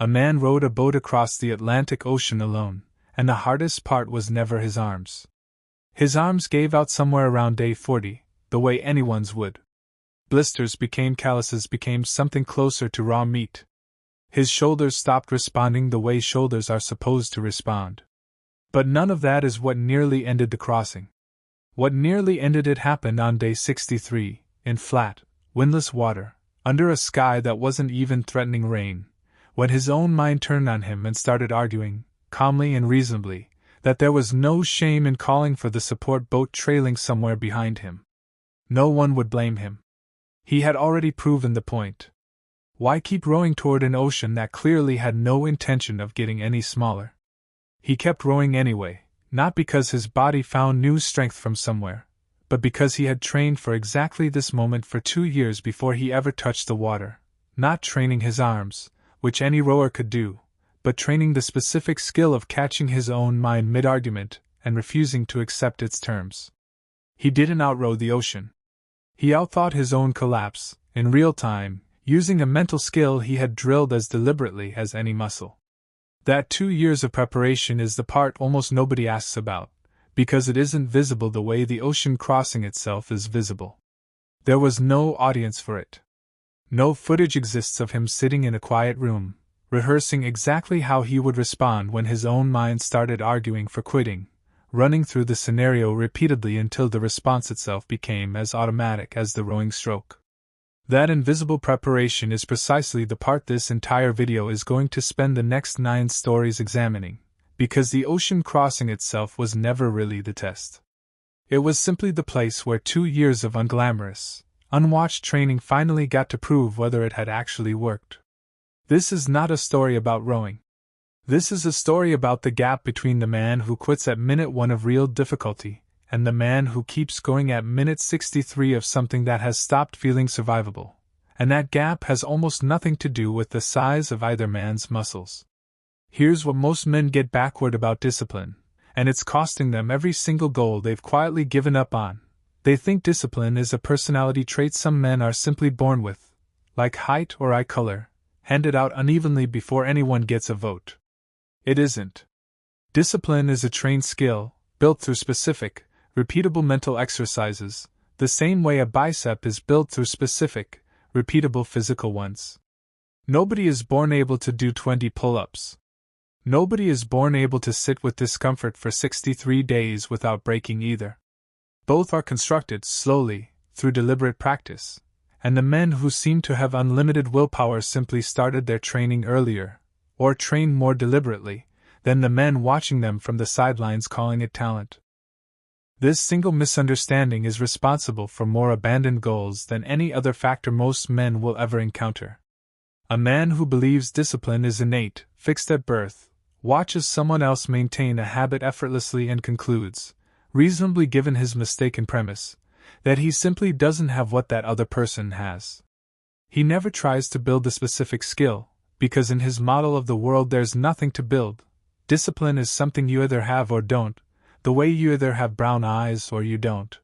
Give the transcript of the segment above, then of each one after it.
A man rowed a boat across the Atlantic Ocean alone, and the hardest part was never his arms. His arms gave out somewhere around day 40, the way anyone's would. Blisters became calluses, became something closer to raw meat. His shoulders stopped responding the way shoulders are supposed to respond. But none of that is what nearly ended the crossing. What nearly ended it happened on day 63, in flat, windless water, under a sky that wasn't even threatening rain, when his own mind turned on him and started arguing, calmly and reasonably, that there was no shame in calling for the support boat trailing somewhere behind him. No one would blame him. He had already proven the point. Why keep rowing toward an ocean that clearly had no intention of getting any smaller? He kept rowing anyway, not because his body found new strength from somewhere, but because he had trained for exactly this moment for 2 years before he ever touched the water, not training his arms, which any rower could do, but training the specific skill of catching his own mind mid-argument and refusing to accept its terms. He didn't outrow the ocean. He outthought his own collapse, in real time, using a mental skill he had drilled as deliberately as any muscle. That 2 years of preparation is the part almost nobody asks about, because it isn't visible the way the ocean crossing itself is visible. There was no audience for it. No footage exists of him sitting in a quiet room, rehearsing exactly how he would respond when his own mind started arguing for quitting, running through the scenario repeatedly until the response itself became as automatic as the rowing stroke. That invisible preparation is precisely the part this entire video is going to spend the next 9 stories examining, because the ocean crossing itself was never really the test. It was simply the place where 2 years of unglamorous, unwatched training finally got to prove whether it had actually worked. This is not a story about rowing. This is a story about the gap between the man who quits at minute 1 of real difficulty and the man who keeps going at minute 63 of something that has stopped feeling survivable, and that gap has almost nothing to do with the size of either man's muscles. Here's what most men get backward about discipline, and it's costing them every single goal they've quietly given up on. They think discipline is a personality trait some men are simply born with, like height or eye color, handed out unevenly before anyone gets a vote. It isn't. Discipline is a trained skill, built through specific, repeatable mental exercises, the same way a bicep is built through specific, repeatable physical ones. Nobody is born able to do 20 pull-ups. Nobody is born able to sit with discomfort for 63 days without breaking either. Both are constructed slowly, through deliberate practice, and the men who seem to have unlimited willpower simply started their training earlier, or trained more deliberately, than the men watching them from the sidelines calling it talent. This single misunderstanding is responsible for more abandoned goals than any other factor most men will ever encounter. A man who believes discipline is innate, fixed at birth, watches someone else maintain a habit effortlessly and concludes, reasonably given his mistaken premise, that he simply doesn't have what that other person has. He never tries to build the specific skill, because in his model of the world there's nothing to build. Discipline is something you either have or don't, the way you either have brown eyes or you don't.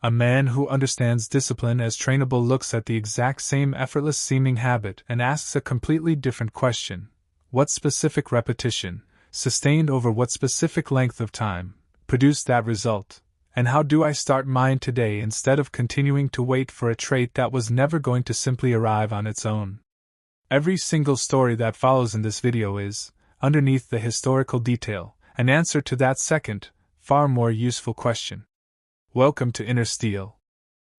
A man who understands discipline as trainable looks at the exact same effortless-seeming habit and asks a completely different question. What specific repetition, sustained over what specific length of time, produced that result? And how do I start mine today instead of continuing to wait for a trait that was never going to simply arrive on its own? Every single story that follows in this video is, underneath the historical detail, an answer to that second, far more useful question. Welcome to Inner Steel.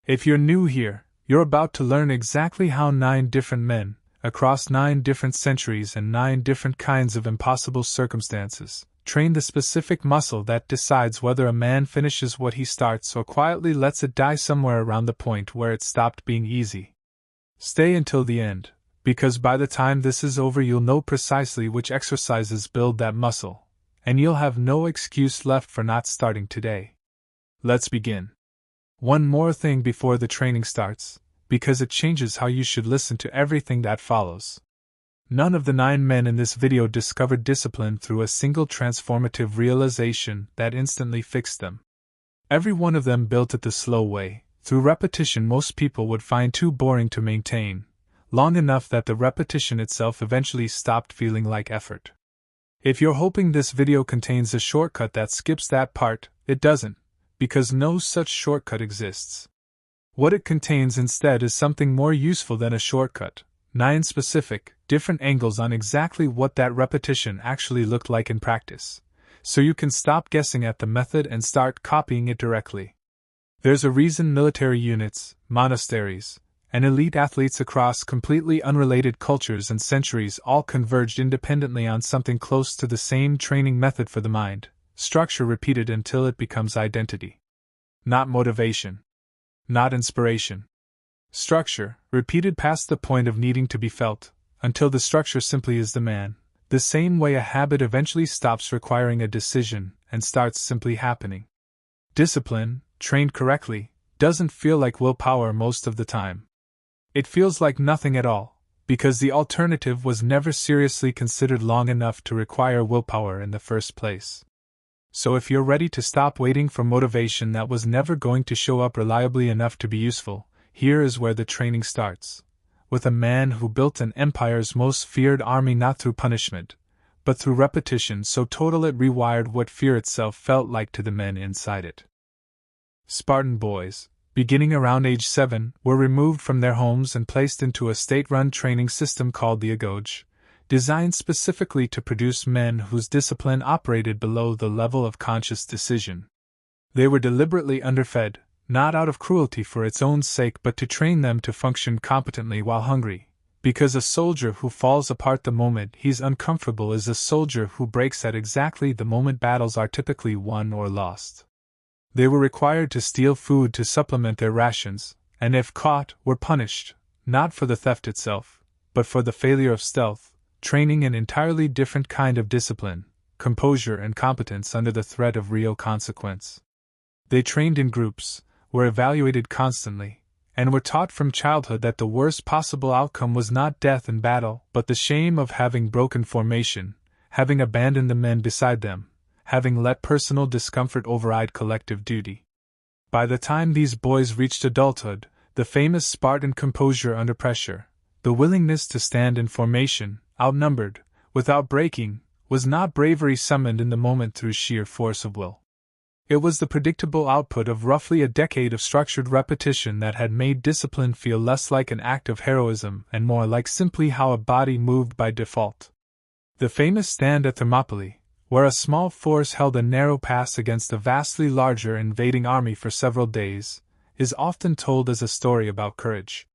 If you're new here, you're about to learn exactly how 9 different men, across 9 different centuries and 9 different kinds of impossible circumstances, train the specific muscle that decides whether a man finishes what he starts or quietly lets it die somewhere around the point where it stopped being easy. Stay until the end, because by the time this is over you'll know precisely which exercises build that muscle, and you'll have no excuse left for not starting today. Let's begin. One more thing before the training starts, because it changes how you should listen to everything that follows. None of the 9 men in this video discovered discipline through a single transformative realization that instantly fixed them. Every one of them built it the slow way, through repetition most people would find too boring to maintain, long enough that the repetition itself eventually stopped feeling like effort. If you're hoping this video contains a shortcut that skips that part, it doesn't, because no such shortcut exists. What it contains instead is something more useful than a shortcut: 9 specific, different angles on exactly what that repetition actually looked like in practice, so you can stop guessing at the method and start copying it directly. There's a reason military units, monasteries, and elite athletes across completely unrelated cultures and centuries all converged independently on something close to the same training method for the mind: structure repeated until it becomes identity. Not motivation. Not inspiration. Structure, repeated past the point of needing to be felt, until the structure simply is the man, the same way a habit eventually stops requiring a decision and starts simply happening. Discipline, trained correctly, doesn't feel like willpower most of the time. It feels like nothing at all, because the alternative was never seriously considered long enough to require willpower in the first place. So if you're ready to stop waiting for motivation that was never going to show up reliably enough to be useful, here is where the training starts. With a man who built an empire's most feared army not through punishment, but through repetition so total it rewired what fear itself felt like to the men inside it. Spartan boys, beginning around age 7, were removed from their homes and placed into a state-run training system called the Agoj, designed specifically to produce men whose discipline operated below the level of conscious decision. They were deliberately underfed, not out of cruelty for its own sake but to train them to function competently while hungry, because a soldier who falls apart the moment he's uncomfortable is a soldier who breaks at exactly the moment battles are typically won or lost. They were required to steal food to supplement their rations, and if caught, were punished, not for the theft itself, but for the failure of stealth, training an entirely different kind of discipline, composure and competence under the threat of real consequence. They trained in groups, were evaluated constantly, and were taught from childhood that the worst possible outcome was not death in battle, but the shame of having broken formation, having abandoned the men beside them, having let personal discomfort override collective duty. By the time these boys reached adulthood, the famous Spartan composure under pressure, the willingness to stand in formation, outnumbered, without breaking, was not bravery summoned in the moment through sheer force of will. It was the predictable output of roughly a decade of structured repetition that had made discipline feel less like an act of heroism and more like simply how a body moved by default. The famous stand at Thermopylae, where a small force held a narrow pass against a vastly larger invading army for several days, is often told as a story about courage.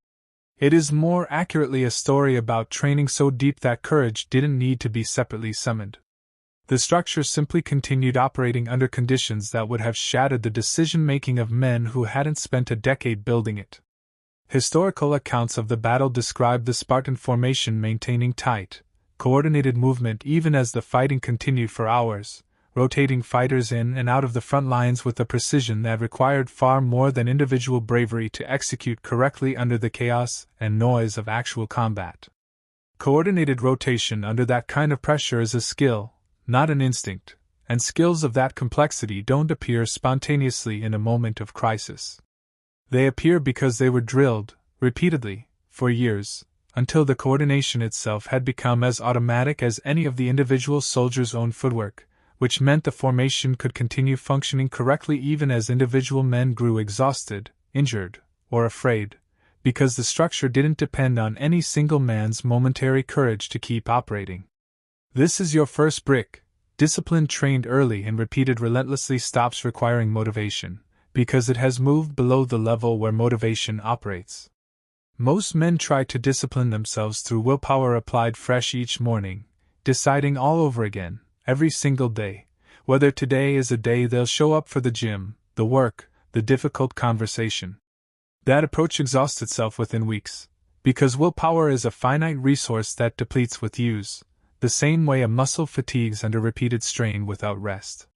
It is more accurately a story about training so deep that courage didn't need to be separately summoned. The structure simply continued operating under conditions that would have shattered the decision-making of men who hadn't spent a decade building it. Historical accounts of the battle describe the Spartan formation maintaining tight, coordinated movement even as the fighting continued for hours, rotating fighters in and out of the front lines with a precision that required far more than individual bravery to execute correctly under the chaos and noise of actual combat. Coordinated rotation under that kind of pressure is a skill, not an instinct, and skills of that complexity don't appear spontaneously in a moment of crisis. They appear because they were drilled, repeatedly, for years, until the coordination itself had become as automatic as any of the individual soldier's own footwork, which meant the formation could continue functioning correctly even as individual men grew exhausted, injured, or afraid, because the structure didn't depend on any single man's momentary courage to keep operating. This is your first brick. Discipline trained early and repeated relentlessly stops requiring motivation, because it has moved below the level where motivation operates. Most men try to discipline themselves through willpower applied fresh each morning, deciding all over again, every single day, whether today is a day they'll show up for the gym, the work, the difficult conversation. That approach exhausts itself within weeks, because willpower is a finite resource that depletes with use, the same way a muscle fatigues under repeated strain without rest.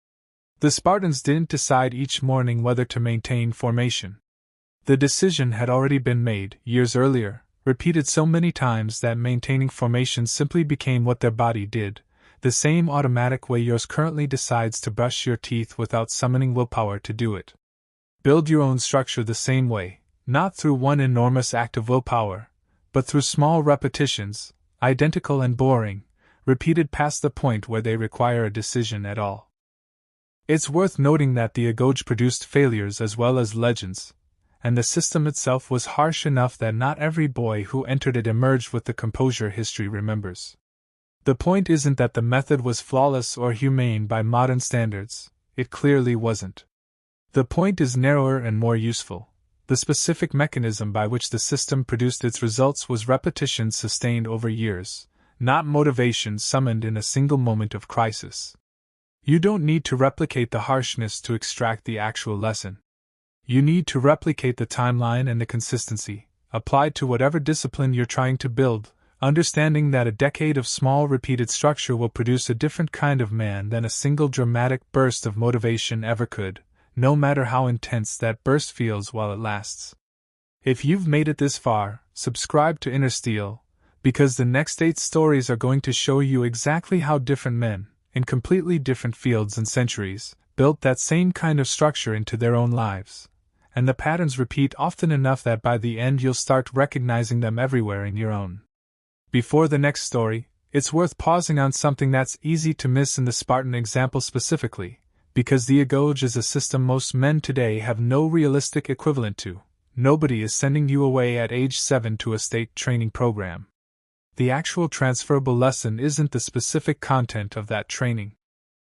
The Spartans didn't decide each morning whether to maintain formation. The decision had already been made, years earlier, repeated so many times that maintaining formation simply became what their body did, the same automatic way yours currently decides to brush your teeth without summoning willpower to do it. Build your own structure the same way, not through one enormous act of willpower, but through small repetitions, identical and boring, repeated past the point where they require a decision at all. It's worth noting that the Agoge produced failures as well as legends, and the system itself was harsh enough that not every boy who entered it emerged with the composure history remembers. The point isn't that the method was flawless or humane by modern standards, it clearly wasn't. The point is narrower and more useful. The specific mechanism by which the system produced its results was repetition sustained over years, not motivation summoned in a single moment of crisis. You don't need to replicate the harshness to extract the actual lesson. You need to replicate the timeline and the consistency, applied to whatever discipline you're trying to build, understanding that a decade of small repeated structure will produce a different kind of man than a single dramatic burst of motivation ever could, no matter how intense that burst feels while it lasts. If you've made it this far, subscribe to Inner Steel, because the next 8 stories are going to show you exactly how different men, in completely different fields and centuries, built that same kind of structure into their own lives. And the patterns repeat often enough that by the end you'll start recognizing them everywhere in your own. Before the next story, it's worth pausing on something that's easy to miss in the Spartan example specifically, because the Agoge is a system most men today have no realistic equivalent to. Nobody is sending you away at age 7 to a state training program. The actual transferable lesson isn't the specific content of that training.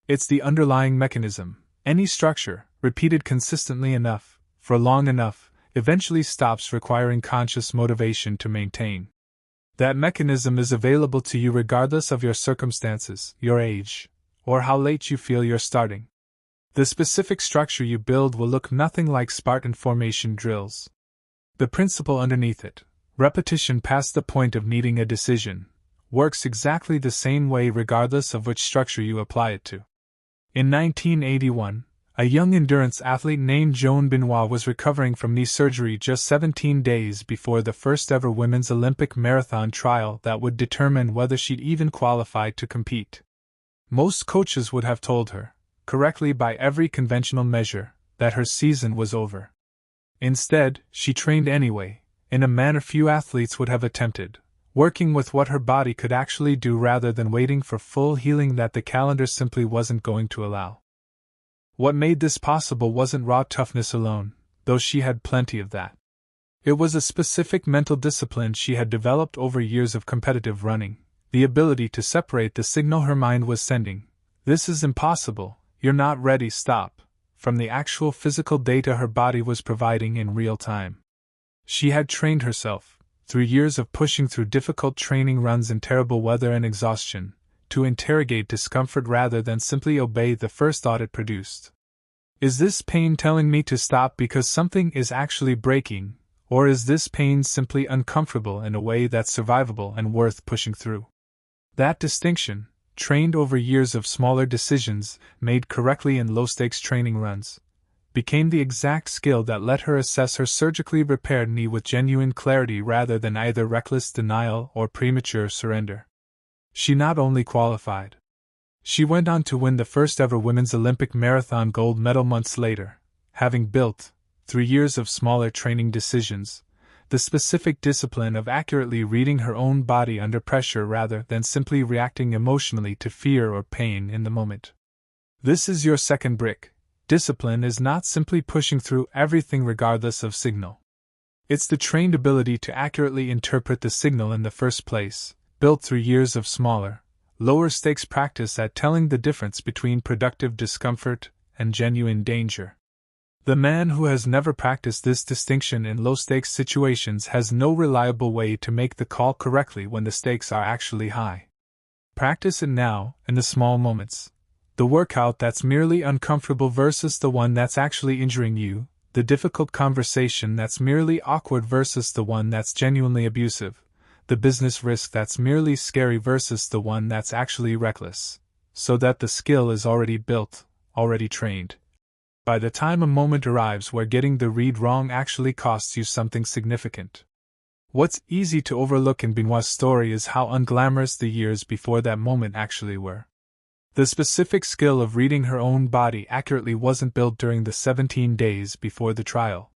It's the underlying mechanism. Any structure, repeated consistently enough, for long enough, eventually stops requiring conscious motivation to maintain. That mechanism is available to you regardless of your circumstances, your age, or how late you feel you're starting. The specific structure you build will look nothing like Spartan formation drills. The principle underneath it, repetition past the point of needing a decision, works exactly the same way regardless of which structure you apply it to. In 1981, a young endurance athlete named Joan Benoit was recovering from knee surgery just 17 days before the first ever women's Olympic marathon trial that would determine whether she'd even qualify to compete. Most coaches would have told her, correctly by every conventional measure, that her season was over. Instead, she trained anyway, in a manner few athletes would have attempted, working with what her body could actually do rather than waiting for full healing that the calendar simply wasn't going to allow. What made this possible wasn't raw toughness alone, though she had plenty of that. It was a specific mental discipline she had developed over years of competitive running, the ability to separate the signal her mind was sending, "This is impossible, you're not ready, stop," from the actual physical data her body was providing in real time. She had trained herself, through years of pushing through difficult training runs in terrible weather and exhaustion, to interrogate discomfort rather than simply obey the first thought it produced. Is this pain telling me to stop because something is actually breaking, or is this pain simply uncomfortable in a way that's survivable and worth pushing through? That distinction, trained over years of smaller decisions made correctly in low-stakes training runs, became the exact skill that let her assess her surgically repaired knee with genuine clarity rather than either reckless denial or premature surrender. She not only qualified. She went on to win the first ever women's Olympic marathon gold medal months later, having built, through years of smaller training decisions, the specific discipline of accurately reading her own body under pressure rather than simply reacting emotionally to fear or pain in the moment. This is your second brick. Discipline is not simply pushing through everything regardless of signal. It's the trained ability to accurately interpret the signal in the first place, built through years of smaller, lower-stakes practice at telling the difference between productive discomfort and genuine danger. The man who has never practiced this distinction in low-stakes situations has no reliable way to make the call correctly when the stakes are actually high. Practice it now, in the small moments. The workout that's merely uncomfortable versus the one that's actually injuring you, the difficult conversation that's merely awkward versus the one that's genuinely abusive, the business risk that's merely scary versus the one that's actually reckless, so that the skill is already built, already trained. By the time a moment arrives where getting the read wrong actually costs you something significant. What's easy to overlook in Benoit's story is how unglamorous the years before that moment actually were. The specific skill of reading her own body accurately wasn't built during the 17 days before the trial.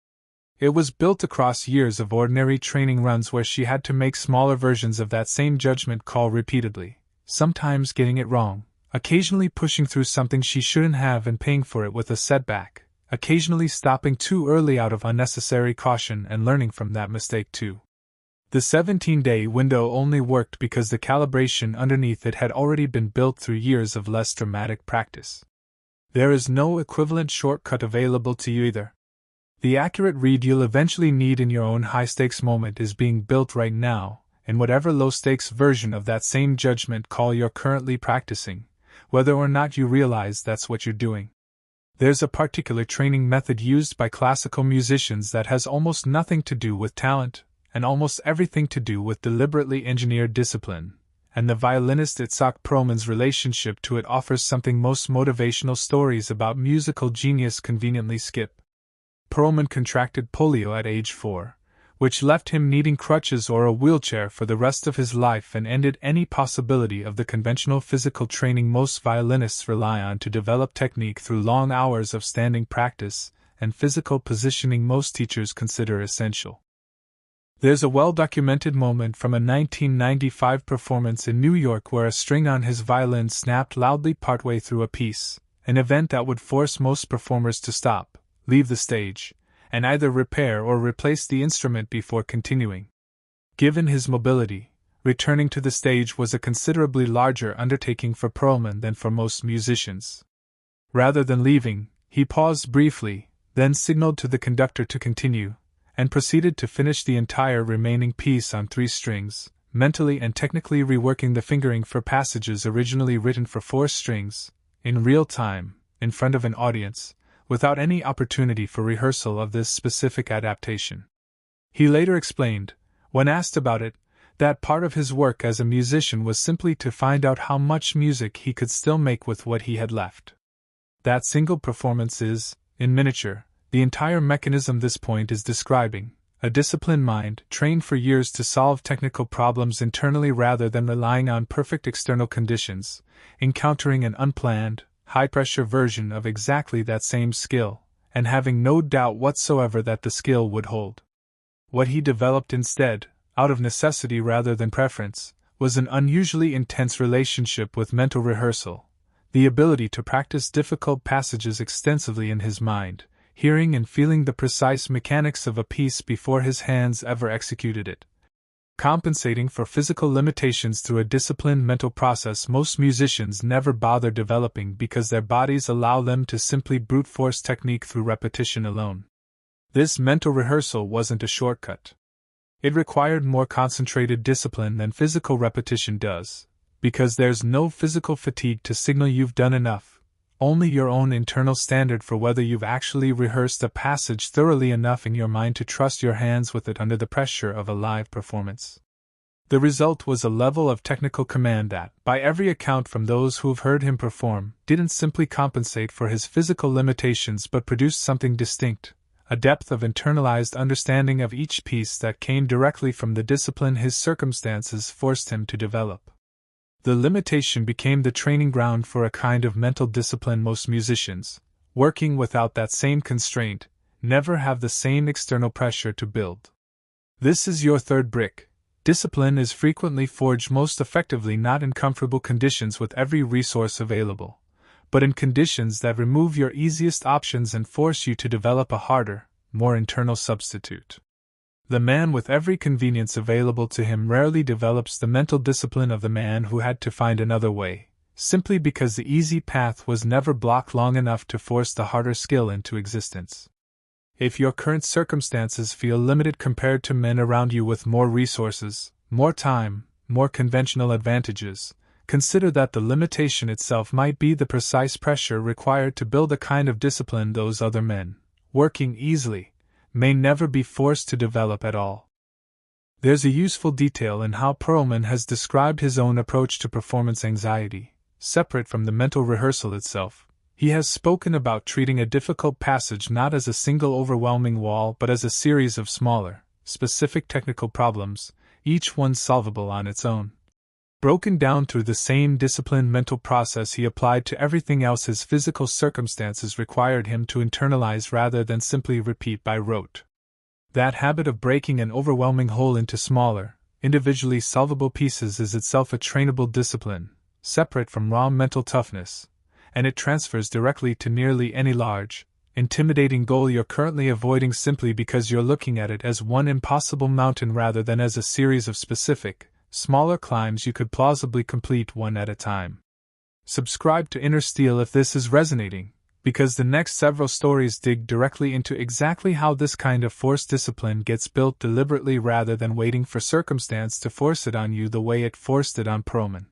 It was built across years of ordinary training runs where she had to make smaller versions of that same judgment call repeatedly, sometimes getting it wrong, occasionally pushing through something she shouldn't have and paying for it with a setback, occasionally stopping too early out of unnecessary caution and learning from that mistake too. The 17-day window only worked because the calibration underneath it had already been built through years of less dramatic practice. There is no equivalent shortcut available to you either. The accurate read you'll eventually need in your own high-stakes moment is being built right now, in whatever low-stakes version of that same judgment call you're currently practicing, whether or not you realize that's what you're doing. There's a particular training method used by classical musicians that has almost nothing to do with talent, and almost everything to do with deliberately engineered discipline, and the violinist Itzhak Perlman's relationship to it offers something most motivational stories about musical genius conveniently skip. Perlman contracted polio at age 4, which left him needing crutches or a wheelchair for the rest of his life and ended any possibility of the conventional physical training most violinists rely on to develop technique through long hours of standing practice and physical positioning most teachers consider essential. There's a well-documented moment from a 1995 performance in New York where a string on his violin snapped loudly partway through a piece, an event that would force most performers to stop, leave the stage, and either repair or replace the instrument before continuing. Given his mobility, returning to the stage was a considerably larger undertaking for Perlman than for most musicians. Rather than leaving, he paused briefly, then signaled to the conductor to continue, and proceeded to finish the entire remaining piece on 3 strings, mentally and technically reworking the fingering for passages originally written for 4 strings, in real time, in front of an audience, without any opportunity for rehearsal of this specific adaptation. He later explained, when asked about it, that part of his work as a musician was simply to find out how much music he could still make with what he had left. That single performance is, in miniature, the entire mechanism this point is describing, a disciplined mind trained for years to solve technical problems internally rather than relying on perfect external conditions, encountering an unplanned, high-pressure version of exactly that same skill, and having no doubt whatsoever that the skill would hold. What he developed instead, out of necessity rather than preference, was an unusually intense relationship with mental rehearsal, the ability to practice difficult passages extensively in his mind, hearing and feeling the precise mechanics of a piece before his hands ever executed it. Compensating for physical limitations through a disciplined mental process most musicians never bother developing because their bodies allow them to simply brute force technique through repetition alone. This mental rehearsal wasn't a shortcut. It required more concentrated discipline than physical repetition does, because there's no physical fatigue to signal you've done enough, only your own internal standard for whether you've actually rehearsed a passage thoroughly enough in your mind to trust your hands with it under the pressure of a live performance. The result was a level of technical command that, by every account from those who've heard him perform, didn't simply compensate for his physical limitations but produced something distinct, a depth of internalized understanding of each piece that came directly from the discipline his circumstances forced him to develop. The limitation became the training ground for a kind of mental discipline most musicians, working without that same constraint, never have the same external pressure to build. This is your third brick. Discipline is frequently forged most effectively not in comfortable conditions with every resource available, but in conditions that remove your easiest options and force you to develop a harder, more internal substitute. The man with every convenience available to him rarely develops the mental discipline of the man who had to find another way, simply because the easy path was never blocked long enough to force the harder skill into existence. If your current circumstances feel limited compared to men around you with more resources, more time, more conventional advantages, consider that the limitation itself might be the precise pressure required to build a kind of discipline those other men, working easily, may never be forced to develop at all. There's a useful detail in how Perlman has described his own approach to performance anxiety, separate from the mental rehearsal itself. He has spoken about treating a difficult passage not as a single overwhelming wall but as a series of smaller, specific technical problems, each one solvable on its own. Broken down through the same disciplined mental process he applied to everything else his physical circumstances required him to internalize rather than simply repeat by rote. That habit of breaking an overwhelming whole into smaller, individually solvable pieces is itself a trainable discipline, separate from raw mental toughness, and it transfers directly to nearly any large, intimidating goal you're currently avoiding simply because you're looking at it as one impossible mountain rather than as a series of specific, smaller climbs you could plausibly complete one at a time. Subscribe to Inner Steel if this is resonating, because the next several stories dig directly into exactly how this kind of forced discipline gets built deliberately rather than waiting for circumstance to force it on you the way it forced it on Perlman.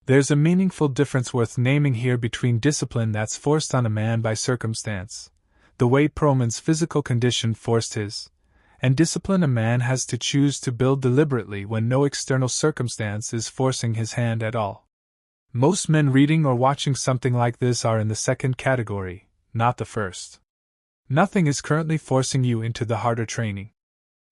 There's a meaningful difference worth naming here between discipline that's forced on a man by circumstance, the way Perlman's physical condition forced his, and discipline a man has to choose to build deliberately when no external circumstance is forcing his hand at all. Most men reading or watching something like this are in the second category, not the first. Nothing is currently forcing you into the harder training.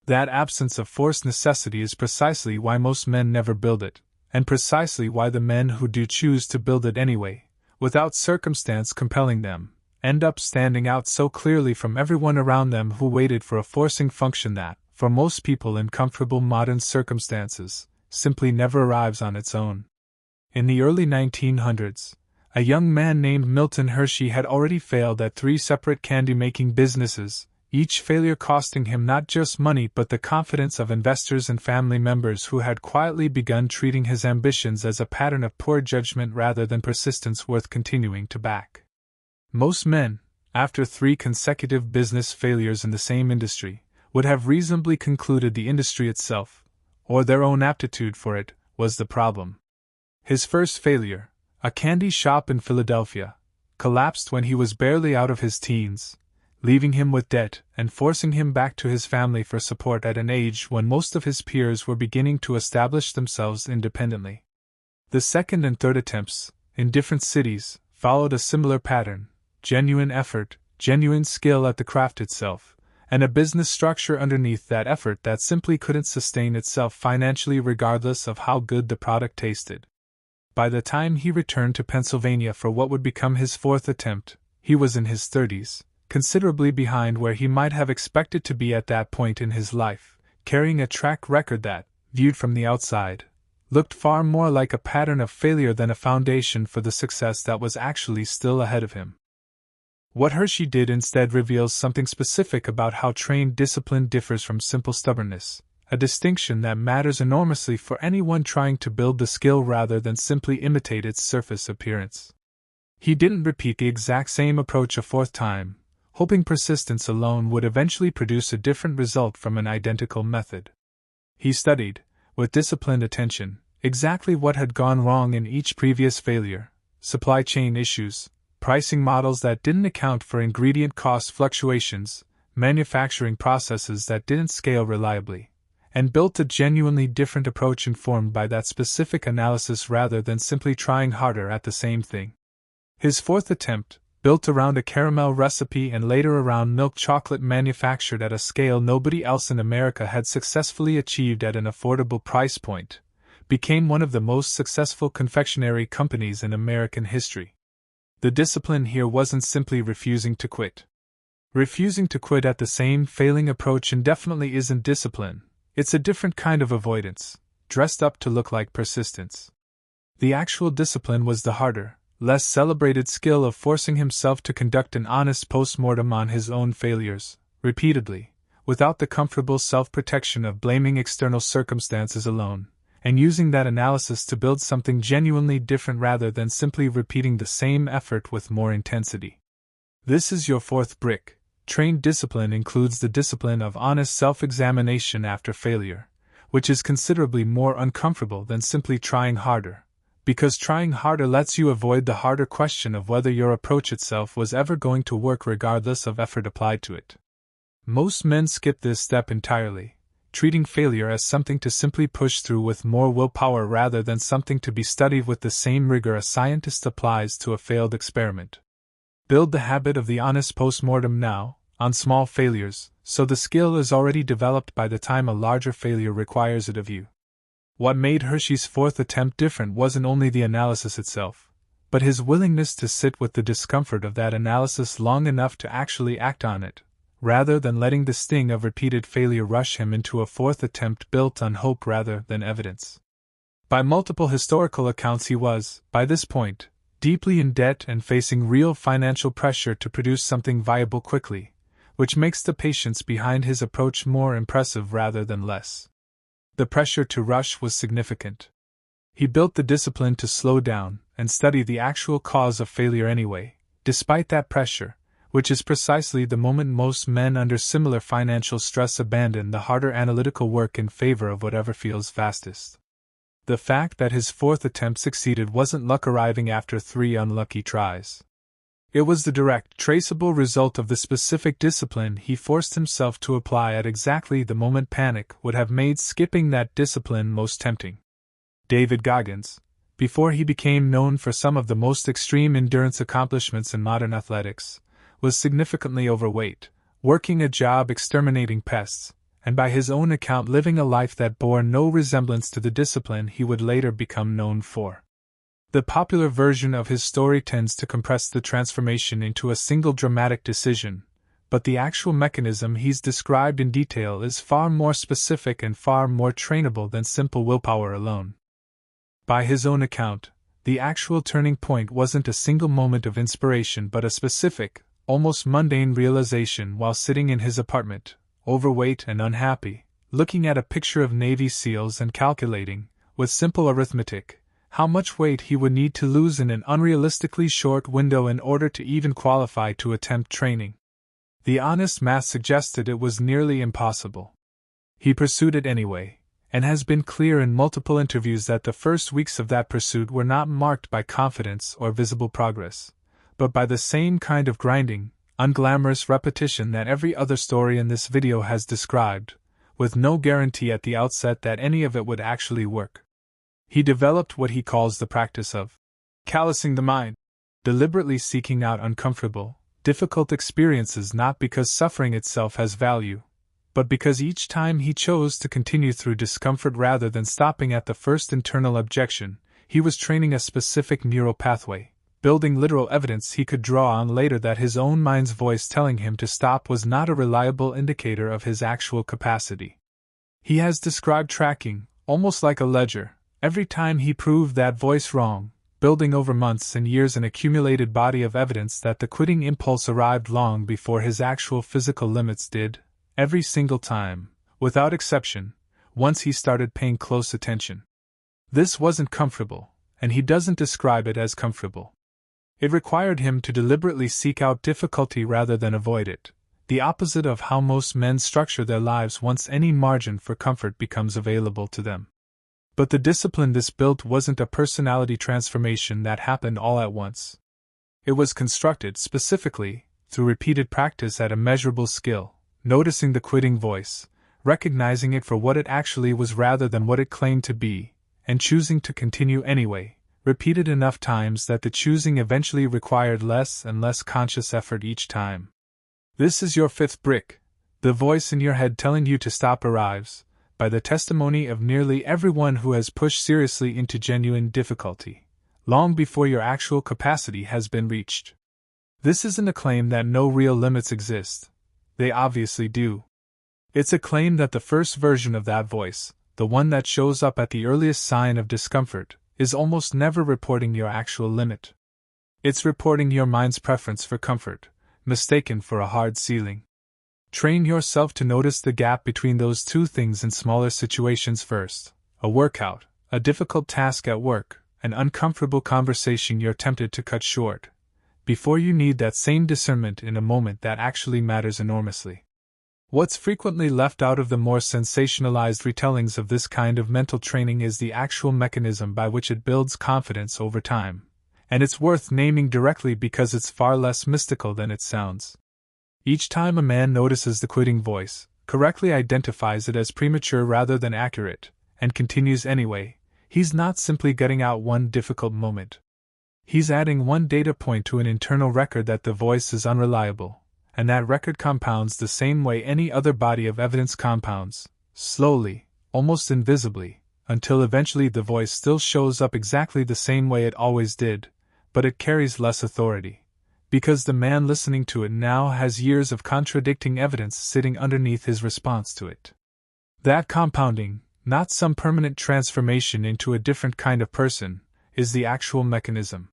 That absence of forced necessity is precisely why most men never build it, and precisely why the men who do choose to build it anyway, without circumstance compelling them, end up standing out so clearly from everyone around them who waited for a forcing function that, for most people in comfortable modern circumstances, simply never arrives on its own. In the early 1900s, a young man named Milton Hershey had already failed at 3 separate candy-making businesses, each failure costing him not just money but the confidence of investors and family members who had quietly begun treating his ambitions as a pattern of poor judgment rather than persistence worth continuing to back. Most men, after 3 consecutive business failures in the same industry, would have reasonably concluded the industry itself, or their own aptitude for it, was the problem. His first failure, a candy shop in Philadelphia, collapsed when he was barely out of his teens, leaving him with debt and forcing him back to his family for support at an age when most of his peers were beginning to establish themselves independently. The second and third attempts, in different cities, followed a similar pattern: genuine effort, genuine skill at the craft itself, and a business structure underneath that effort that simply couldn't sustain itself financially regardless of how good the product tasted. By the time he returned to Pennsylvania for what would become his 4th attempt, he was in his 30s, considerably behind where he might have expected to be at that point in his life, carrying a track record that, viewed from the outside, looked far more like a pattern of failure than a foundation for the success that was actually still ahead of him. What Hershey did instead reveals something specific about how trained discipline differs from simple stubbornness, a distinction that matters enormously for anyone trying to build the skill rather than simply imitate its surface appearance. He didn't repeat the exact same approach a 4th time, hoping persistence alone would eventually produce a different result from an identical method. He studied, with disciplined attention, exactly what had gone wrong in each previous failure: supply chain issues, pricing models that didn't account for ingredient cost fluctuations, manufacturing processes that didn't scale reliably, and built a genuinely different approach informed by that specific analysis rather than simply trying harder at the same thing. His 4th attempt, built around a caramel recipe and later around milk chocolate manufactured at a scale nobody else in America had successfully achieved at an affordable price point, became one of the most successful confectionery companies in American history. The discipline here wasn't simply refusing to quit. Refusing to quit at the same failing approach indefinitely isn't discipline. It's a different kind of avoidance, dressed up to look like persistence. The actual discipline was the harder, less celebrated skill of forcing himself to conduct an honest post-mortem on his own failures, repeatedly, without the comfortable self-protection of blaming external circumstances alone, and using that analysis to build something genuinely different rather than simply repeating the same effort with more intensity. This is your 4th brick. Trained discipline includes the discipline of honest self-examination after failure, which is considerably more uncomfortable than simply trying harder, because trying harder lets you avoid the harder question of whether your approach itself was ever going to work regardless of effort applied to it. Most men skip this step entirely, treating failure as something to simply push through with more willpower rather than something to be studied with the same rigor a scientist applies to a failed experiment. Build the habit of the honest postmortem now, on small failures, so the skill is already developed by the time a larger failure requires it of you. What made Hershey's 4th attempt different wasn't only the analysis itself, but his willingness to sit with the discomfort of that analysis long enough to actually act on it, rather than letting the sting of repeated failure rush him into a fourth attempt built on hope rather than evidence. By multiple historical accounts, he was, by this point, deeply in debt and facing real financial pressure to produce something viable quickly, which makes the patience behind his approach more impressive rather than less. The pressure to rush was significant. He built the discipline to slow down and study the actual cause of failure anyway, despite that pressure, which is precisely the moment most men under similar financial stress abandon the harder analytical work in favor of whatever feels fastest. The fact that his fourth attempt succeeded wasn't luck arriving after 3 unlucky tries. It was the direct, traceable result of the specific discipline he forced himself to apply at exactly the moment panic would have made skipping that discipline most tempting. David Goggins, before he became known for some of the most extreme endurance accomplishments in modern athletics, was significantly overweight, working a job exterminating pests, and by his own account living a life that bore no resemblance to the discipline he would later become known for. The popular version of his story tends to compress the transformation into a single dramatic decision, but the actual mechanism he's described in detail is far more specific and far more trainable than simple willpower alone. By his own account, the actual turning point wasn't a single moment of inspiration but a specific, almost mundane realization while sitting in his apartment, overweight and unhappy, looking at a picture of Navy SEALs and calculating, with simple arithmetic, how much weight he would need to lose in an unrealistically short window in order to even qualify to attempt training. The honest math suggested it was nearly impossible. He pursued it anyway, and has been clear in multiple interviews that the first weeks of that pursuit were not marked by confidence or visible progress, but by the same kind of grinding, unglamorous repetition that every other story in this video has described, with no guarantee at the outset that any of it would actually work. He developed what he calls the practice of callousing the mind, deliberately seeking out uncomfortable, difficult experiences not because suffering itself has value, but because each time he chose to continue through discomfort rather than stopping at the first internal objection, he was training a specific neural pathway, building literal evidence he could draw on later that his own mind's voice telling him to stop was not a reliable indicator of his actual capacity. He has described tracking, almost like a ledger, every time he proved that voice wrong, building over months and years an accumulated body of evidence that the quitting impulse arrived long before his actual physical limits did, every single time, without exception, once he started paying close attention. This wasn't comfortable, and he doesn't describe it as comfortable. It required him to deliberately seek out difficulty rather than avoid it, the opposite of how most men structure their lives once any margin for comfort becomes available to them. But the discipline this built wasn't a personality transformation that happened all at once. It was constructed specifically through repeated practice at a measurable skill, noticing the quitting voice, recognizing it for what it actually was rather than what it claimed to be, and choosing to continue anyway, repeated enough times that the choosing eventually required less and less conscious effort each time. This is your fifth brick. The voice in your head telling you to stop arrives, by the testimony of nearly everyone who has pushed seriously into genuine difficulty, long before your actual capacity has been reached. This isn't a claim that no real limits exist. They obviously do. It's a claim that the first version of that voice, the one that shows up at the earliest sign of discomfort, is almost never reporting your actual limit. It's reporting your mind's preference for comfort, mistaken for a hard ceiling. Train yourself to notice the gap between those two things in smaller situations first: a workout, a difficult task at work, an uncomfortable conversation you're tempted to cut short, before you need that same discernment in a moment that actually matters enormously. What's frequently left out of the more sensationalized retellings of this kind of mental training is the actual mechanism by which it builds confidence over time, and it's worth naming directly because it's far less mystical than it sounds. Each time a man notices the quitting voice, correctly identifies it as premature rather than accurate, and continues anyway, he's not simply getting out one difficult moment. He's adding one data point to an internal record that the voice is unreliable, and that record compounds the same way any other body of evidence compounds, slowly, almost invisibly, until eventually the voice still shows up exactly the same way it always did, but it carries less authority, because the man listening to it now has years of contradicting evidence sitting underneath his response to it. That compounding, not some permanent transformation into a different kind of person, is the actual mechanism.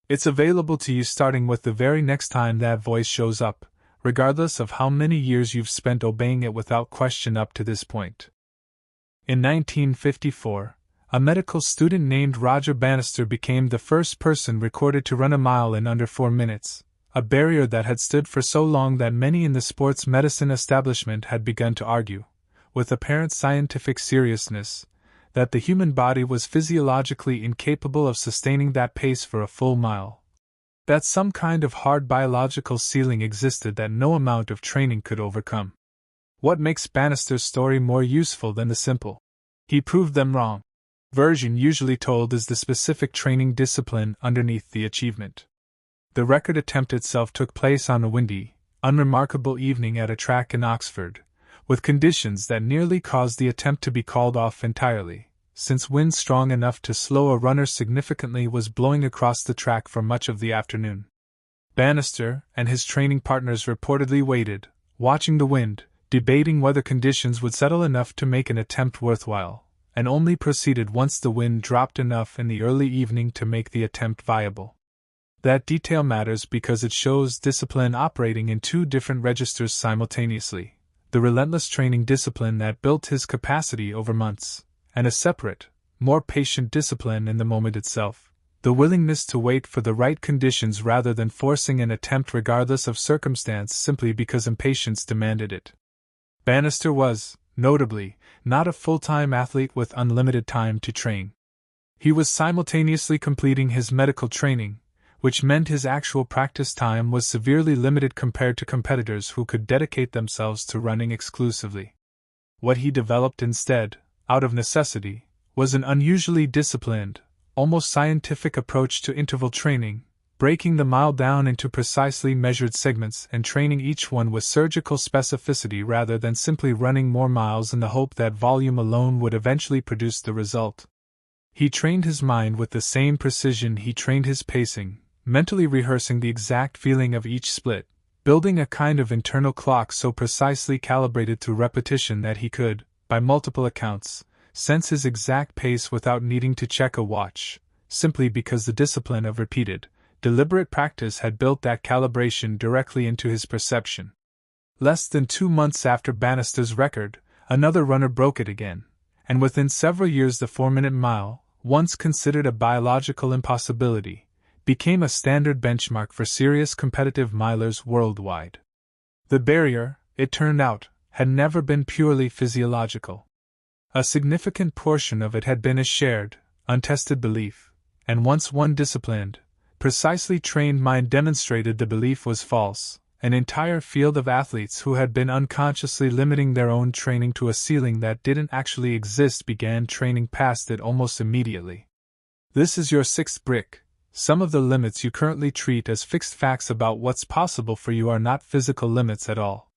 It's available to you starting with the very next time that voice shows up, regardless of how many years you've spent obeying it without question up to this point. In 1954, a medical student named Roger Bannister became the first person recorded to run a mile in under 4 minutes, a barrier that had stood for so long that many in the sports medicine establishment had begun to argue, with apparent scientific seriousness, that the human body was physiologically incapable of sustaining that pace for a full mile. That some kind of hard biological ceiling existed that no amount of training could overcome. What makes Bannister's story more useful than the simple "he proved them wrong" version usually told is the specific training discipline underneath the achievement. The record attempt itself took place on a windy, unremarkable evening at a track in Oxford, with conditions that nearly caused the attempt to be called off entirely, since wind strong enough to slow a runner significantly was blowing across the track for much of the afternoon. Bannister and his training partners reportedly waited, watching the wind, debating whether conditions would settle enough to make an attempt worthwhile, and only proceeded once the wind dropped enough in the early evening to make the attempt viable. That detail matters because it shows discipline operating in two different registers simultaneously: the relentless training discipline that built his capacity over months, and a separate, more patient discipline in the moment itself, the willingness to wait for the right conditions rather than forcing an attempt regardless of circumstance simply because impatience demanded it. Bannister was, notably, not a full-time athlete with unlimited time to train. He was simultaneously completing his medical training, which meant his actual practice time was severely limited compared to competitors who could dedicate themselves to running exclusively. What he developed instead, out of necessity, was an unusually disciplined, almost scientific approach to interval training, breaking the mile down into precisely measured segments and training each one with surgical specificity rather than simply running more miles in the hope that volume alone would eventually produce the result. He trained his mind with the same precision he trained his pacing, mentally rehearsing the exact feeling of each split, building a kind of internal clock so precisely calibrated through repetition that he could, by multiple accounts, sense his exact pace without needing to check a watch, simply because the discipline of repeated, deliberate practice had built that calibration directly into his perception. Less than 2 months after Bannister's record, another runner broke it again, and within several years the 4-minute mile, once considered a biological impossibility, became a standard benchmark for serious competitive milers worldwide. The barrier, it turned out, had never been purely physiological. A significant portion of it had been a shared, untested belief, and once one disciplined, precisely trained mind demonstrated the belief was false, an entire field of athletes who had been unconsciously limiting their own training to a ceiling that didn't actually exist began training past it almost immediately. This is your 6th brick. Some of the limits you currently treat as fixed facts about what's possible for you are not physical limits at all.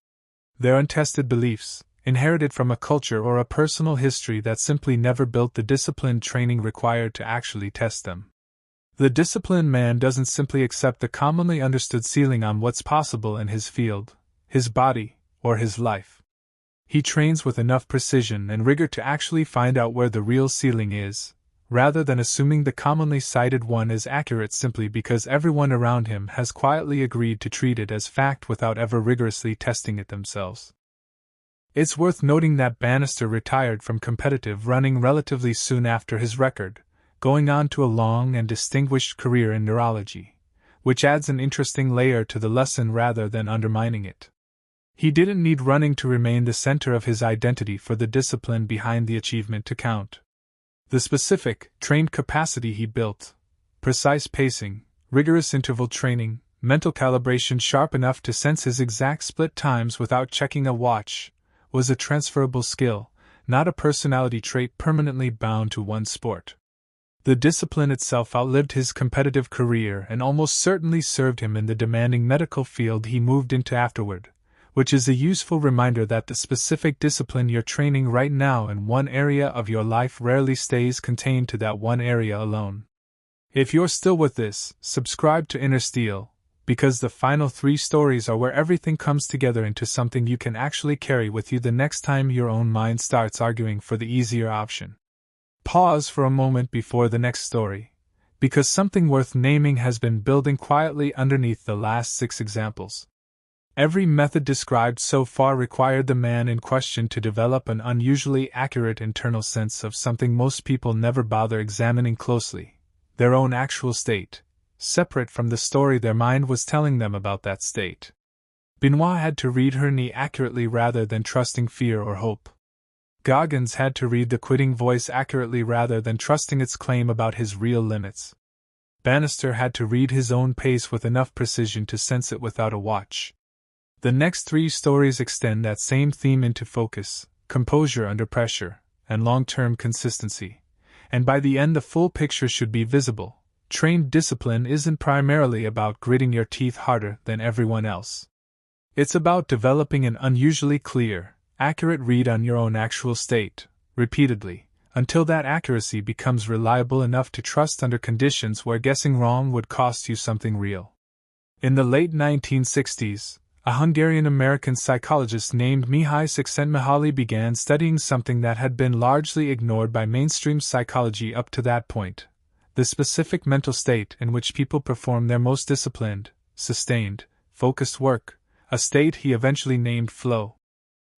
They're untested beliefs, inherited from a culture or a personal history that simply never built the disciplined training required to actually test them. The disciplined man doesn't simply accept the commonly understood ceiling on what's possible in his field, his body, or his life. He trains with enough precision and rigor to actually find out where the real ceiling is, rather than assuming the commonly cited one is accurate simply because everyone around him has quietly agreed to treat it as fact without ever rigorously testing it themselves. It's worth noting that Bannister retired from competitive running relatively soon after his record, going on to a long and distinguished career in neurology, which adds an interesting layer to the lesson rather than undermining it. He didn't need running to remain the center of his identity for the discipline behind the achievement to count. The specific, trained capacity he built, precise pacing, rigorous interval training, mental calibration sharp enough to sense his exact split times without checking a watch, was a transferable skill, not a personality trait permanently bound to one sport. The discipline itself outlived his competitive career and almost certainly served him in the demanding medical field he moved into afterward, which is a useful reminder that the specific discipline you're training right now in one area of your life rarely stays contained to that one area alone. If you're still with this, subscribe to Inner Steel, because the final 3 stories are where everything comes together into something you can actually carry with you the next time your own mind starts arguing for the easier option. Pause for a moment before the next story, because something worth naming has been building quietly underneath the last 6 examples. Every method described so far required the man in question to develop an unusually accurate internal sense of something most people never bother examining closely: their own actual state, separate from the story their mind was telling them about that state. Benoit had to read her knee accurately rather than trusting fear or hope. Goggins had to read the quitting voice accurately rather than trusting its claim about his real limits. Bannister had to read his own pace with enough precision to sense it without a watch. The next 3 stories extend that same theme into focus, composure under pressure, and long-term consistency. And by the end the full picture should be visible. Trained discipline isn't primarily about gritting your teeth harder than everyone else. It's about developing an unusually clear, accurate read on your own actual state, repeatedly, until that accuracy becomes reliable enough to trust under conditions where guessing wrong would cost you something real. In the late 1960s, a Hungarian-American psychologist named Mihaly Csikszentmihalyi began studying something that had been largely ignored by mainstream psychology up to that point: the specific mental state in which people perform their most disciplined, sustained, focused work, a state he eventually named flow.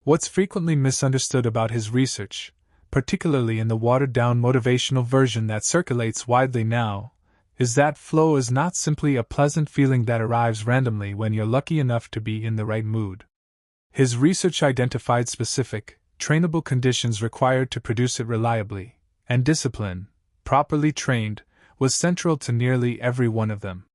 What's frequently misunderstood about his research, particularly in the watered-down motivational version that circulates widely now, is that flow is not simply a pleasant feeling that arrives randomly when you're lucky enough to be in the right mood. His research identified specific, trainable conditions required to produce it reliably, and discipline, properly trained, was central to nearly every one of them.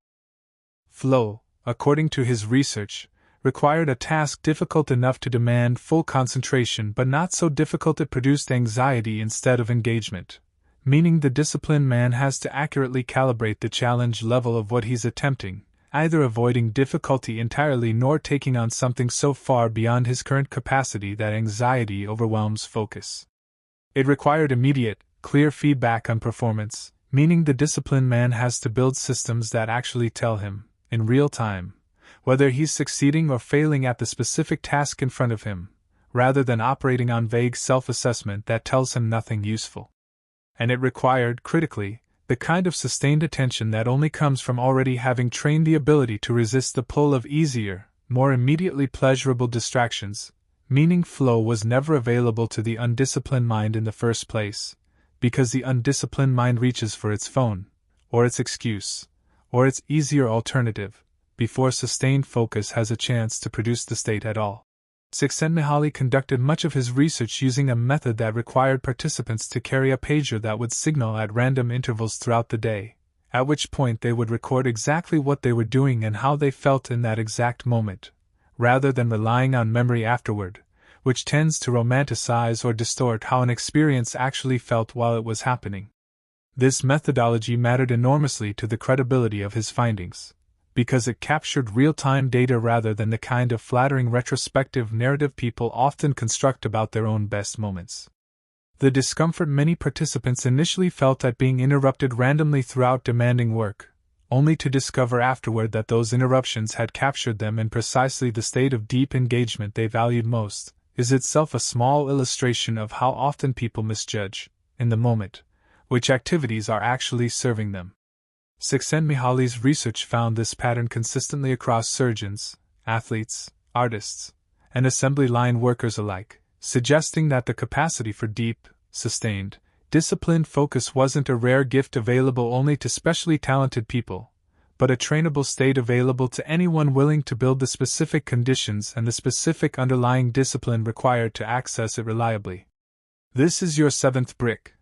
Flow, according to his research, required a task difficult enough to demand full concentration but not so difficult it produced anxiety instead of engagement, meaning the disciplined man has to accurately calibrate the challenge level of what he's attempting, either avoiding difficulty entirely nor taking on something so far beyond his current capacity that anxiety overwhelms focus. It required immediate, clear feedback on performance, meaning the disciplined man has to build systems that actually tell him, in real time, whether he's succeeding or failing at the specific task in front of him, rather than operating on vague self-assessment that tells him nothing useful. And it required, critically, the kind of sustained attention that only comes from already having trained the ability to resist the pull of easier, more immediately pleasurable distractions, meaning flow was never available to the undisciplined mind in the first place, because the undisciplined mind reaches for its phone, or its excuse, or its easier alternative, before sustained focus has a chance to produce the state at all. Csikszentmihalyi conducted much of his research using a method that required participants to carry a pager that would signal at random intervals throughout the day, at which point they would record exactly what they were doing and how they felt in that exact moment, rather than relying on memory afterward, which tends to romanticize or distort how an experience actually felt while it was happening. This methodology mattered enormously to the credibility of his findings, because it captured real-time data rather than the kind of flattering retrospective narrative people often construct about their own best moments. The discomfort many participants initially felt at being interrupted randomly throughout demanding work, only to discover afterward that those interruptions had captured them in precisely the state of deep engagement they valued most, is itself a small illustration of how often people misjudge, in the moment, which activities are actually serving them. Csikszentmihalyi's research found this pattern consistently across surgeons, athletes, artists, and assembly line workers alike, suggesting that the capacity for deep, sustained, disciplined focus wasn't a rare gift available only to specially talented people, but a trainable state available to anyone willing to build the specific conditions and the specific underlying discipline required to access it reliably. This is your 7th brick.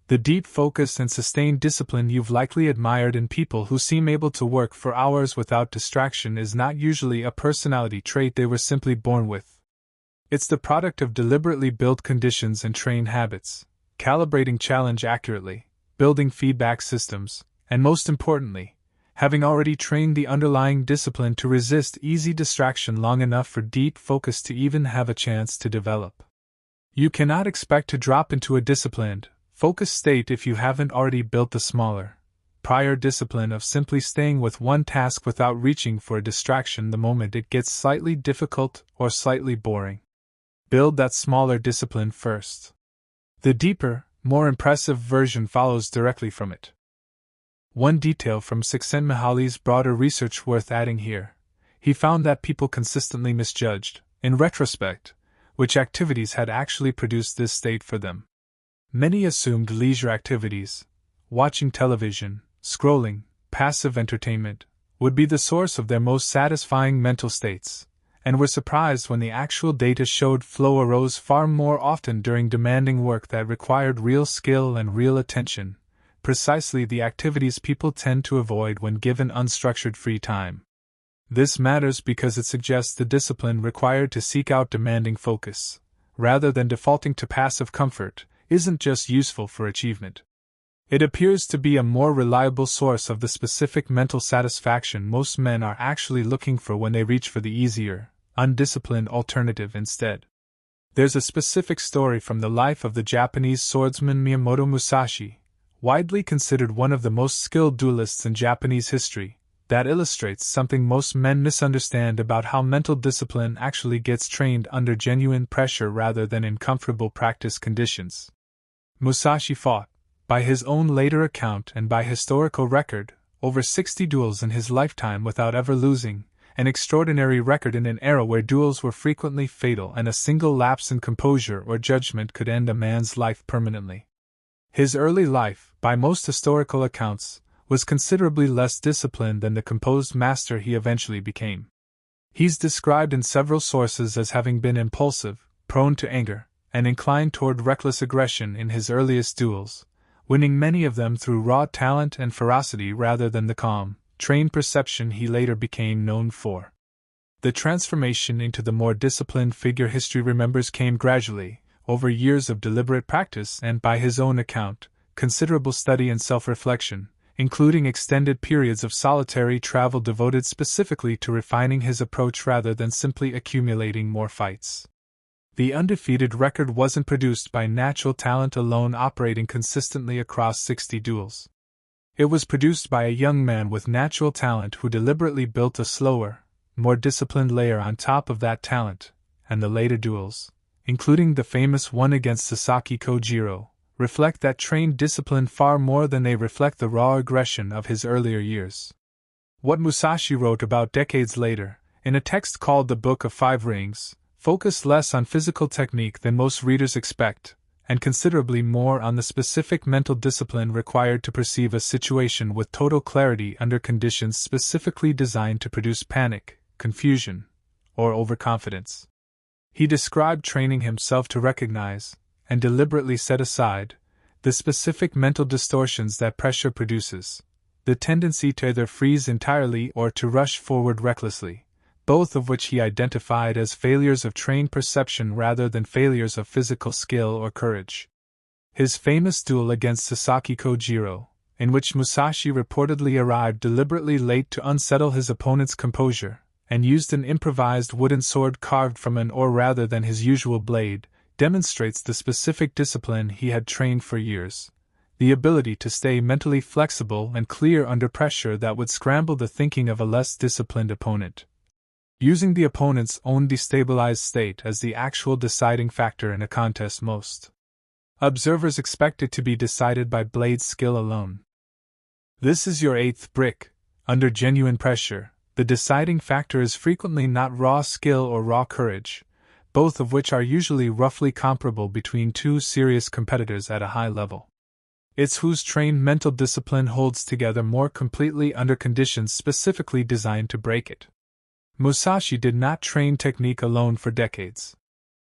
The deep focus and sustained discipline you've likely admired in people who seem able to work for hours without distraction is not usually a personality trait they were simply born with. It's the product of deliberately built conditions and trained habits, calibrating challenge accurately, building feedback systems, and most importantly, having already trained the underlying discipline to resist easy distraction long enough for deep focus to even have a chance to develop. You cannot expect to drop into a disciplined, focused state if you haven't already built the smaller, prior discipline of simply staying with one task without reaching for a distraction the moment it gets slightly difficult or slightly boring. Build that smaller discipline first. The deeper, more impressive version follows directly from it. One detail from Csikszentmihalyi's broader research worth adding here: he found that people consistently misjudged, in retrospect, which activities had actually produced this state for them. Many assumed leisure activities, watching television, scrolling, passive entertainment, would be the source of their most satisfying mental states, and were surprised when the actual data showed flow arose far more often during demanding work that required real skill and real attention, precisely the activities people tend to avoid when given unstructured free time. This matters because it suggests the discipline required to seek out demanding focus, rather than defaulting to passive comfort, isn't just useful for achievement. It appears to be a more reliable source of the specific mental satisfaction most men are actually looking for when they reach for the easier, undisciplined alternative instead. There's a specific story from the life of the Japanese swordsman Miyamoto Musashi, widely considered one of the most skilled duelists in Japanese history, that illustrates something most men misunderstand about how mental discipline actually gets trained under genuine pressure rather than in comfortable practice conditions. Musashi fought, by his own later account and by historical record, over 60 duels in his lifetime without ever losing, an extraordinary record in an era where duels were frequently fatal and a single lapse in composure or judgment could end a man's life permanently. His early life, by most historical accounts, was considerably less disciplined than the composed master he eventually became. He's described in several sources as having been impulsive, prone to anger, and inclined toward reckless aggression in his earliest duels, winning many of them through raw talent and ferocity rather than the calm, trained perception he later became known for. The transformation into the more disciplined figure history remembers came gradually, over years of deliberate practice and, by his own account, considerable study and self-reflection, including extended periods of solitary travel devoted specifically to refining his approach rather than simply accumulating more fights. The undefeated record wasn't produced by natural talent alone operating consistently across 60 duels. It was produced by a young man with natural talent who deliberately built a slower, more disciplined layer on top of that talent, and the later duels, including the famous one against Sasaki Kojiro, reflect that trained discipline far more than they reflect the raw aggression of his earlier years. What Musashi wrote about decades later, in a text called The Book of Five Rings, focused less on physical technique than most readers expect, and considerably more on the specific mental discipline required to perceive a situation with total clarity under conditions specifically designed to produce panic, confusion, or overconfidence. He described training himself to recognize, and deliberately set aside, the specific mental distortions that pressure produces, the tendency to either freeze entirely or to rush forward recklessly, both of which he identified as failures of trained perception rather than failures of physical skill or courage. His famous duel against Sasaki Kojiro, in which Musashi reportedly arrived deliberately late to unsettle his opponent's composure, and used an improvised wooden sword carved from an oar rather than his usual blade, demonstrates the specific discipline he had trained for years, the ability to stay mentally flexible and clear under pressure that would scramble the thinking of a less disciplined opponent, using the opponent's own destabilized state as the actual deciding factor in a contest. Most observers expect it to be decided by blade skill alone. This is your eighth brick. Under genuine pressure, the deciding factor is frequently not raw skill or raw courage, both of which are usually roughly comparable between two serious competitors at a high level. It's whose trained mental discipline holds together more completely under conditions specifically designed to break it. Musashi did not train technique alone for decades.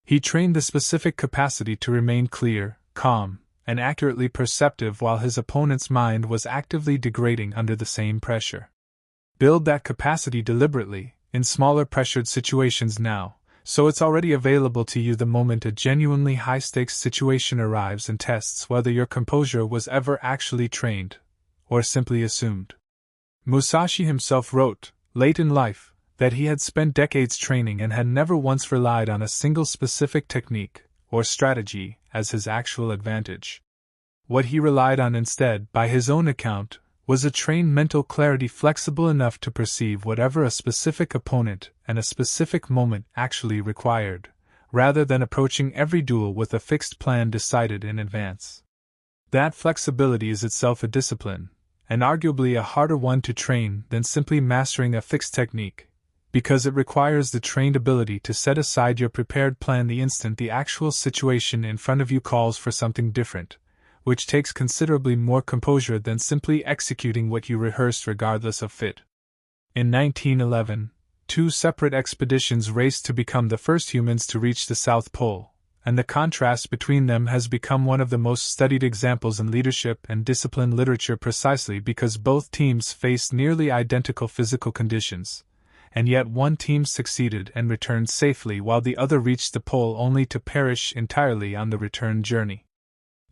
He trained the specific capacity to remain clear, calm, and accurately perceptive while his opponent's mind was actively degrading under the same pressure. Build that capacity deliberately, in smaller pressured situations now, so it's already available to you the moment a genuinely high-stakes situation arrives and tests whether your composure was ever actually trained, or simply assumed. Musashi himself wrote, late in life, that he had spent decades training and had never once relied on a single specific technique or strategy as his actual advantage. What he relied on instead, by his own account, was a trained mental clarity flexible enough to perceive whatever a specific opponent and a specific moment actually required, rather than approaching every duel with a fixed plan decided in advance. That flexibility is itself a discipline, and arguably a harder one to train than simply mastering a fixed technique, because it requires the trained ability to set aside your prepared plan the instant the actual situation in front of you calls for something different, which takes considerably more composure than simply executing what you rehearsed regardless of fit. In 1911, 2 separate expeditions raced to become the first humans to reach the South Pole, and the contrast between them has become one of the most studied examples in leadership and discipline literature precisely because both teams faced nearly identical physical conditions, and yet one team succeeded and returned safely while the other reached the pole only to perish entirely on the return journey.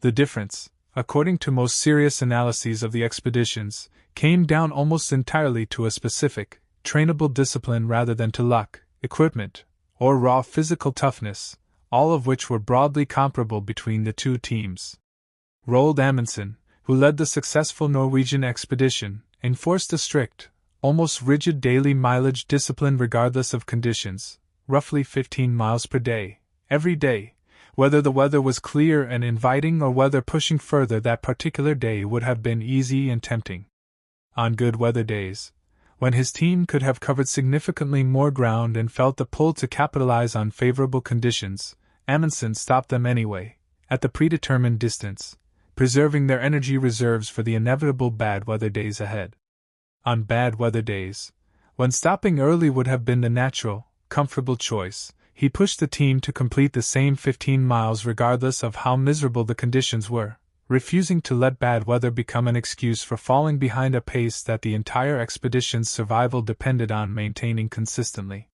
The difference, according to most serious analyses of the expeditions, came down almost entirely to a specific, trainable discipline rather than to luck, equipment, or raw physical toughness, all of which were broadly comparable between the two teams. Roald Amundsen, who led the successful Norwegian expedition, enforced a strict, almost rigid daily mileage discipline regardless of conditions, roughly 15 miles per day, every day, whether the weather was clear and inviting or whether pushing further that particular day would have been easy and tempting. On good weather days, when his team could have covered significantly more ground and felt the pull to capitalize on favorable conditions, Amundsen stopped them anyway, at the predetermined distance, preserving their energy reserves for the inevitable bad weather days ahead. On bad weather days, when stopping early would have been the natural, comfortable choice, he pushed the team to complete the same 15 miles regardless of how miserable the conditions were, refusing to let bad weather become an excuse for falling behind a pace that the entire expedition's survival depended on maintaining consistently.